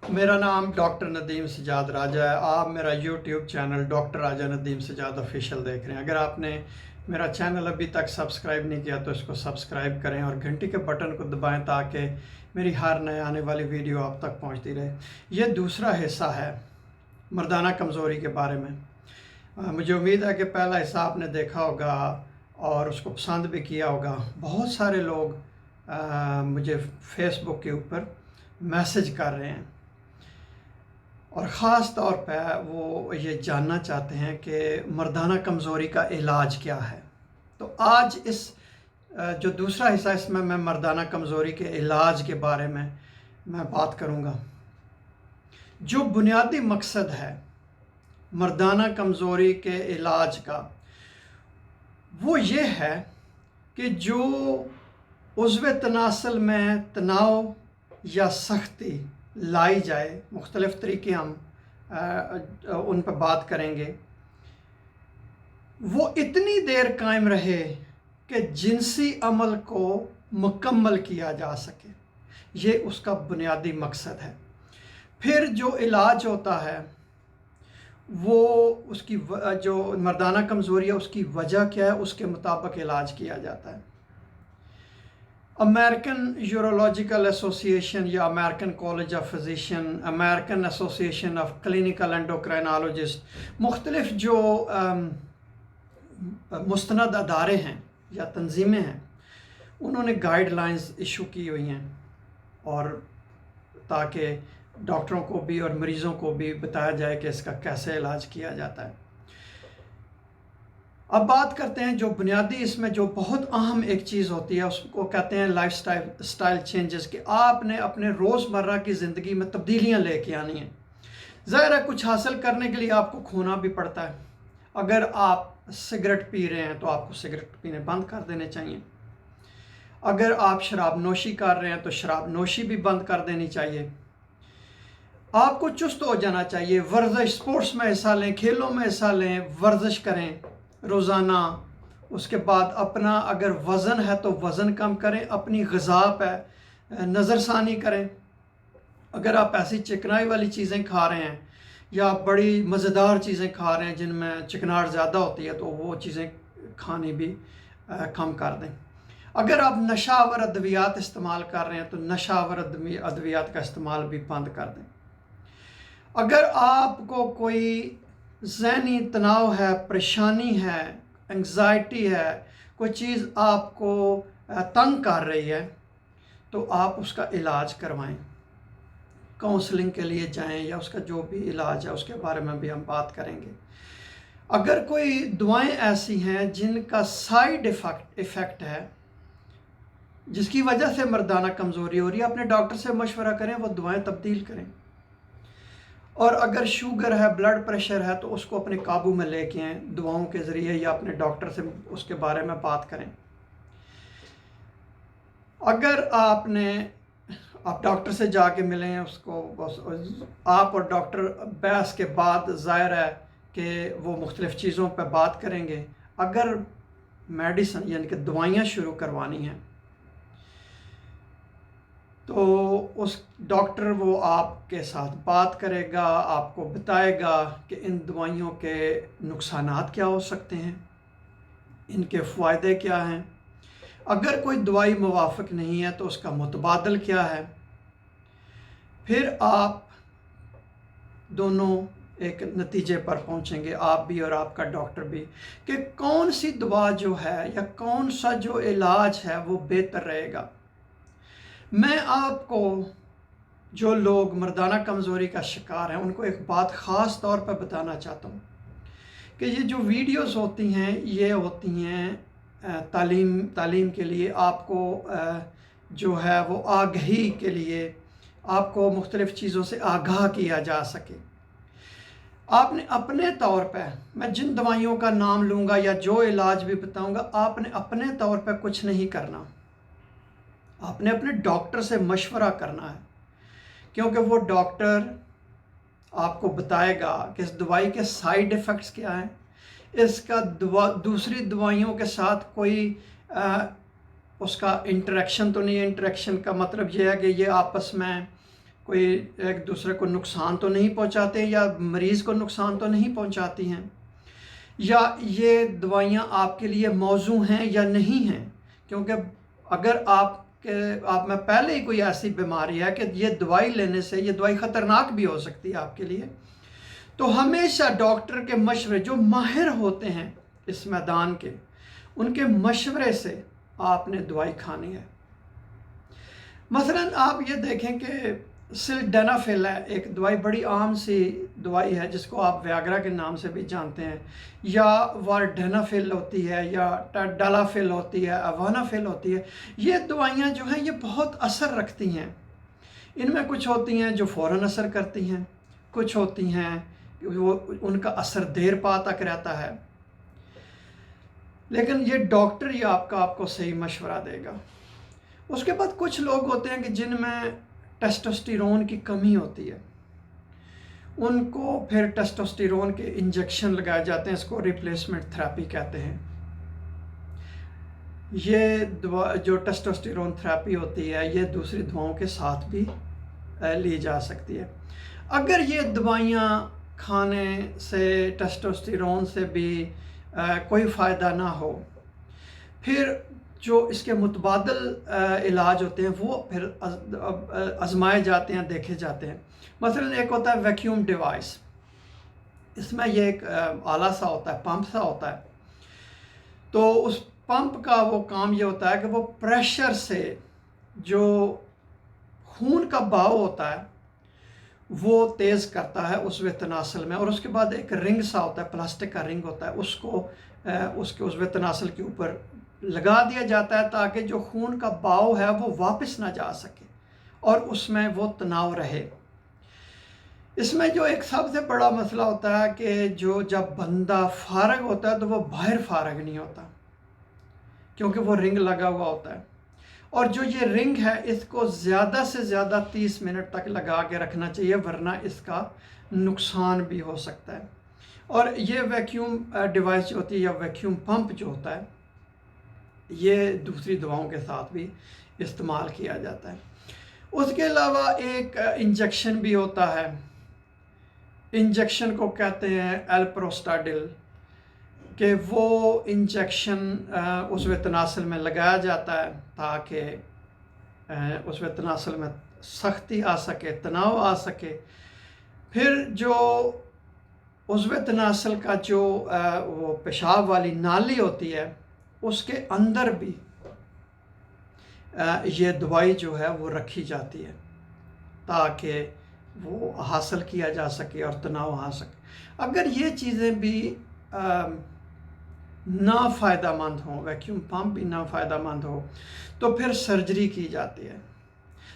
मेरा नाम डॉक्टर नदीम सजाद राजा है। आप मेरा यूट्यूब चैनल डॉक्टर राजा नदीम सजाद ऑफिशियल देख रहे हैं। अगर आपने मेरा चैनल अभी तक सब्सक्राइब नहीं किया तो इसको सब्सक्राइब करें और घंटी के बटन को दबाएं ताकि मेरी हर नए आने वाली वीडियो आप तक पहुंचती रहे। ये दूसरा हिस्सा है मर्दाना कमज़ोरी के बारे में। मुझे उम्मीद है कि पहला हिस्सा आपने देखा होगा और उसको पसंद भी किया होगा। बहुत सारे लोग मुझे फेसबुक के ऊपर मैसेज कर रहे हैं और ख़ास तौर पर वो ये जानना चाहते हैं कि मर्दाना कमज़ोरी का इलाज क्या है। तो आज इस जो दूसरा हिस्सा इसमें मैं मर्दाना कमज़ोरी के इलाज के बारे में मैं बात करूँगा। जो बुनियादी मकसद है मर्दाना कमज़ोरी के इलाज का वो ये है कि जो उज़्व तनासल में तनाव या सख्ती लाई जाए, मुख्तलिफ़ तरीके हम उन पर बात करेंगे, वो इतनी देर कायम रहे कि जिनसी अमल को मुकम्मल किया जा सके। ये उसका बुनियादी मकसद है। फिर जो इलाज होता है वो उसकी जो मर्दाना कमज़ोरी है उसकी वजह क्या है उसके मुताबिक इलाज किया जाता है। अमेरिकन यूरोलॉजिकल एसोसिएशन या American college of physician, American association of clinical endocrinologist, मुख्तलिफ जो मुस्तनद अदारे हैं या तंजीमें हैं, उन्होंने गाइडलाइंस इशू की हुई हैं और ताकि डॉक्टरों को भी और मरीज़ों को भी बताया जाए कि इसका कैसे इलाज किया जाता है। अब बात करते हैं जो बुनियादी इसमें जो बहुत अहम एक चीज़ होती है उसको कहते हैं लाइफ स्टाइल चेंजेस, कि आपने अपने रोज़मर्रा की ज़िंदगी में तब्दीलियां लेके आनी हैं। ज़ाहिर है कुछ हासिल करने के लिए आपको खोना भी पड़ता है। अगर आप सिगरेट पी रहे हैं तो आपको सिगरेट पीने बंद कर देने चाहिए। अगर आप शराब नोशी कर रहे हैं तो शराब नोशी भी बंद कर देनी चाहिए। आपको चुस्त हो जाना चाहिए, वर्जिश, स्पोर्ट्स में हिस्सा लें, खेलों में हिस्सा लें, वर्जिश करें रोज़ाना। उसके बाद अपना अगर वज़न है तो वज़न कम करें, अपनी ग़िज़ा पर नज़रसानी करें। अगर आप ऐसी चिकनाई वाली चीज़ें खा रहे हैं या बड़ी मज़ेदार चीज़ें खा रहे हैं जिनमें चिकनाहट ज़्यादा होती है तो वो चीज़ें खानी भी कम कर दें। अगर आप नशावर अद्वियात इस्तेमाल कर रहे हैं तो नशावर अद्वियात का इस्तेमाल भी बंद कर दें। अगर आपको कोई ज़हनी तनाव है, परेशानी है, एंग्ज़ाइटी है, कोई चीज़ आपको तंग कर रही है तो आप उसका इलाज करवाएं, काउंसलिंग के लिए जाएं या उसका जो भी इलाज है उसके बारे में भी हम बात करेंगे। अगर कोई दवाएं ऐसी हैं जिनका साइड इफ़ेक्ट है जिसकी वजह से मर्दाना कमज़ोरी हो रही है, अपने डॉक्टर से मशवरा करें, वो दवाएं तब्दील करें। और अगर शुगर है, ब्लड प्रेशर है तो उसको अपने काबू में लेके आएँ दुआओं के ज़रिए या अपने डॉक्टर से उसके बारे में बात करें। अगर आप डॉक्टर से जाके मिलें उसको, आप और डॉक्टर बहस के बाद ज़ाहिर है कि वो मुख्तलिफ़ चीज़ों पर बात करेंगे। अगर मेडिसिन यानी कि दवाइयाँ शुरू करवानी हैं तो उस डॉक्टर वो आपके साथ बात करेगा, आपको बताएगा कि इन दवाइयों के नुकसानात क्या हो सकते हैं, इनके फ़ायदे क्या हैं। अगर कोई दवाई मुवाफ़िक नहीं है तो उसका मुतबादल क्या है। फिर आप दोनों एक नतीजे पर पहुंचेंगे, आप भी और आपका डॉक्टर भी, कि कौन सी दवा जो है या कौन सा जो इलाज है वो बेहतर रहेगा। मैं आपको जो लोग मर्दाना कमज़ोरी का शिकार हैं उनको एक बात ख़ास तौर पर बताना चाहता हूँ कि ये जो वीडियोस होती हैं ये होती हैं तालीम के लिए, आपको जो है वो आगाही के लिए, आपको मुख्तलिफ़ चीज़ों से आगाह किया जा सके। आपने अपने तौर पर, मैं जिन दवाइयों का नाम लूँगा या जो इलाज भी बताऊँगा, आपने अपने तौर पर कुछ नहीं करना। आपने अपने डॉक्टर से मशवरा करना है, क्योंकि वो डॉक्टर आपको बताएगा कि इस दवाई के साइड इफ़ेक्ट्स क्या हैं, इसका दूसरी दवाइयों के साथ कोई उसका इंटरेक्शन तो नहीं है। इंटरेक्शन का मतलब ये है कि ये आपस में کوئی ایک دوسرے کو نقصان تو نہیں پہنچاتے یا مریض کو نقصان تو نہیں پہنچاتی ہیں، یا یہ دوائیاں آپ کے لیے موزوں ہیں یا نہیں ہیں، کیونکہ اگر آپ میں پہلے ہی کوئی ایسی بیماری ہے کہ یہ دوائی لینے سے یہ دوائی خطرناک بھی ہو سکتی ہے آپ کے لیے، تو ہمیشہ ڈاکٹر کے مشورے، جو ماہر ہوتے ہیں اس میدان کے، ان کے مشورے سے آپ نے دوائی کھانی ہے۔ مثلاً آپ یہ دیکھیں کہ سلڈینافیل ہے، ایک دوائی بڑی عام سی دوائی ہے جس کو آپ ویاگرا کے نام سے بھی جانتے ہیں، یا وارڈینافیل ہوتی ہے، یا ڈالافیل ہوتی ہے، اوانافیل ہوتی ہے۔ یہ دوائیاں جو ہیں یہ بہت اثر رکھتی ہیں۔ ان میں کچھ ہوتی ہیں جو فوراً اثر کرتی ہیں، کچھ ہوتی ہیں وہ ان کا اثر دیر پا تک رہتا ہے، لیکن یہ ڈاکٹر ہی آپ کو صحیح مشورہ دے گا۔ اس کے بعد کچھ لوگ ہوتے ہیں کہ جن میں ٹیسٹوسٹیرون کی کمی ہوتی ہے، ان کو پھر ٹیسٹوسٹیرون کے انجیکشن لگائے جاتے ہیں، اس کو ریپلیسمنٹ تھراپی کہتے ہیں۔ یہ دوا جو ٹیسٹوسٹیرون تھراپی ہوتی ہے یہ دوسری دواؤں کے ساتھ بھی لی جا سکتی ہے۔ اگر یہ دوائیاں کھانے سے ٹیسٹوسٹیرون سے بھی کوئی فائدہ نہ ہو، پھر جو اس کے متبادل علاج ہوتے ہیں وہ پھر آزمائے جاتے ہیں، دیکھے جاتے ہیں۔ مثلاً ایک ہوتا ہے ویکیوم ڈیوائس، اس میں یہ ایک آلہ سا ہوتا ہے، پمپ سا ہوتا ہے، تو اس پمپ کا وہ کام یہ ہوتا ہے کہ وہ پریشر سے جو خون کا بہاؤ ہوتا ہے وہ تیز کرتا ہے عضو تناسل میں، اور اس کے بعد ایک رنگ سا ہوتا ہے، پلاسٹک کا رنگ ہوتا ہے، اس کو اس کے عضو تناسل کے اوپر لگا دیا جاتا ہے تاکہ جو خون کا بہاؤ ہے وہ واپس نہ جا سکے اور اس میں وہ تناؤ رہے۔ اس میں جو ایک سب سے بڑا مسئلہ ہوتا ہے کہ جب بندہ فارغ ہوتا ہے تو وہ باہر فارغ نہیں ہوتا، کیونکہ وہ رنگ لگا ہوا ہوتا ہے، اور جو یہ رنگ ہے اس کو زیادہ سے زیادہ 30 منٹ تک لگا کے رکھنا چاہیے، ورنہ اس کا نقصان بھی ہو سکتا ہے۔ اور یہ ویکیوم ڈیوائس جو ہوتی ہے یا ویکیوم پمپ جو ہوتا ہے یہ دوسری دواؤں کے ساتھ بھی استعمال کیا جاتا ہے۔ اس کے علاوہ ایک انجیکشن بھی ہوتا ہے، انجیکشن کو کہتے ہیں ایلپروسٹاڈل، کہ وہ انجیکشن عضو تناسل میں لگایا جاتا ہے تاکہ عضو تناسل میں سختی آ سکے، تناؤ آ سکے۔ پھر جو عضو تناسل کا جو وہ پیشاب والی نالی ہوتی ہے اس کے اندر بھی یہ دوائی جو ہے وہ رکھی جاتی ہے تاکہ وہ حاصل کیا جا سکے اور تناؤ آ سکے۔ اگر یہ چیزیں بھی نافائدہ مند ہوں، ویکیوم پمپ بھی نافائدہ مند ہو، تو پھر سرجری کی جاتی ہے۔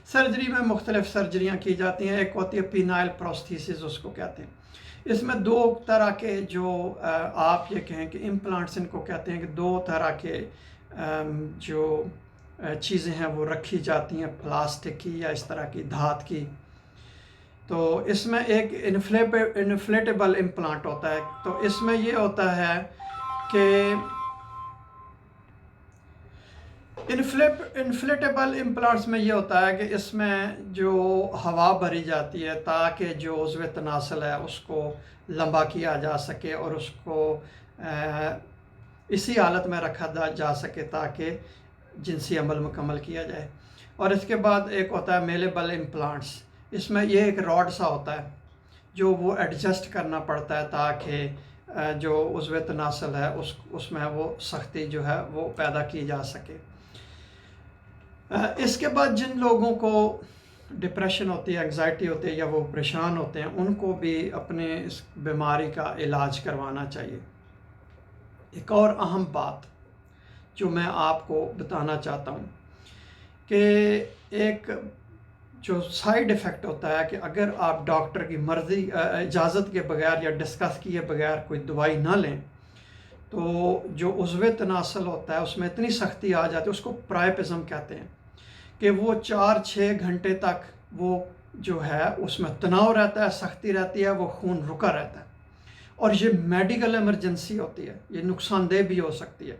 سرجری میں مختلف سرجریاں کی جاتی ہیں، ایک ہوتی ہے پینائل پروستھیسس، اس کو کہتے ہیں۔ اس میں دو طرح کے جو آپ یہ کہیں کہ امپلانٹس ان کو کہتے ہیں، کہ دو طرح کے جو چیزیں ہیں وہ رکھی جاتی ہیں، پلاسٹک کی یا اس طرح کی دھات کی۔ تو اس میں ایک انفلیٹیبل امپلانٹ ہوتا ہے، تو اس میں یہ ہوتا ہے کہ انفلیٹیبل امپلانٹس میں یہ ہوتا ہے کہ اس میں جو ہوا بھری جاتی ہے تاکہ جو عضو تناسل ہے اس کو لمبا کیا جا سکے اور اس کو اسی حالت میں رکھا جا سکے تاکہ جنسی عمل مکمل کیا جائے۔ اور اس کے بعد ایک ہوتا ہے میلیبل امپلانٹس، اس میں یہ ایک راڈ سا ہوتا ہے جو وہ ایڈجسٹ کرنا پڑتا ہے تاکہ جو عضو تناسل ہے اس میں وہ سختی جو ہے وہ پیدا کی جا سکے۔ اس کے بعد جن لوگوں کو ڈپریشن ہوتی ہے، انگزائٹی ہوتی ہے یا وہ پریشان ہوتے ہیں، ان کو بھی اپنے اس بیماری کا علاج کروانا چاہیے۔ ایک اور اہم بات جو میں آپ کو بتانا چاہتا ہوں کہ ایک جو سائیڈ ایفیکٹ ہوتا ہے کہ اگر آپ ڈاکٹر کی مرضی اجازت کے بغیر یا ڈسکس کیے بغیر کوئی دوائی نہ لیں تو جو عضو تناسل ہوتا ہے اس میں اتنی سختی آ جاتی ہے، اس کو پرائپزم کہتے ہیں، کہ وہ 4-6 گھنٹے تک وہ جو ہے اس میں تناؤ رہتا ہے، سختی رہتی ہے، وہ خون رکا رہتا ہے، اور یہ میڈیکل ایمرجنسی ہوتی ہے، یہ نقصان دہ بھی ہو سکتی ہے۔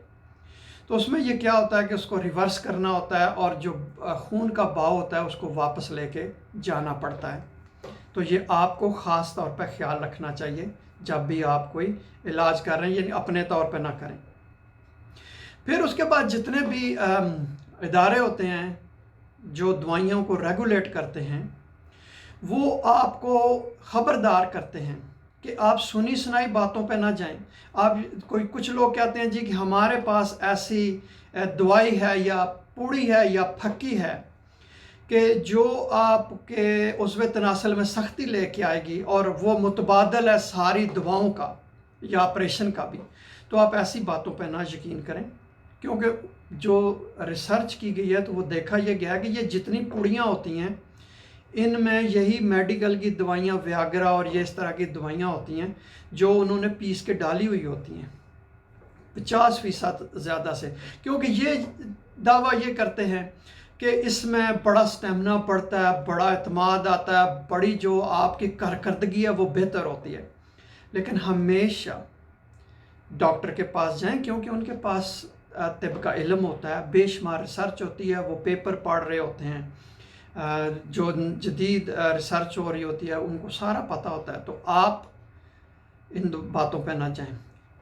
तो उसमें ये क्या होता है कि उसको रिवर्स करना होता है और जो खून का बहाव होता है उसको वापस लेके जाना पड़ता है। तो ये आपको ख़ास तौर पर ख्याल रखना चाहिए जब भी आप कोई इलाज कर रहे हैं, यानी अपने तौर पे ना करें। फिर उसके बाद जितने भी इदारे होते हैं जो दवाइयों को रेगुलेट करते हैं, वो आपको ख़बरदार करते हैं कि आप सुनी सुनाई बातों पे ना जाएं। आप कुछ लोग कहते हैं जी कि हमारे पास ऐसी दवाई है या पूड़ी है या फक्की है कि जो आपके उज़्व तनासल में सख्ती लेके आएगी और वो मुतबादल है सारी दवाओं का या ऑपरेशन का भी। तो आप ऐसी बातों पे ना यकीन करें, क्योंकि जो रिसर्च की गई है तो वो देखा यह गया कि ये जितनी पुड़ियाँ होती हैं इनमें यही मेडिकल की दवाइयाँ, व्याग्रा और ये इस तरह की दवाइयाँ होती हैं जो उन्होंने पीस के डाली हुई होती हैं 50% ज़्यादा से, क्योंकि ये दावा ये करते हैं कि इसमें बड़ा स्टेमिना बढ़ता है, बड़ा एतमाद आता है, बड़ी जो आपकी कारकर्दगी है वो बेहतर होती है। लेकिन हमेशा डॉक्टर के पास जाएं, क्योंकि उनके पास तिब का इल्म होता है, बेशुमार रिसर्च होती है, वो पेपर पढ़ रहे होते हैं, जो जदीद रिसर्च हो रही होती है उनको सारा पता होता है। तो आप इन बातों पे ना जाएं।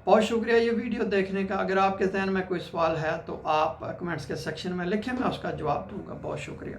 बहुत शुक्रिया ये वीडियो देखने का। अगर आपके ज़हन में कोई सवाल है तो आप कमेंट्स के सेक्शन में लिखें, मैं उसका जवाब दूंगा। बहुत शुक्रिया।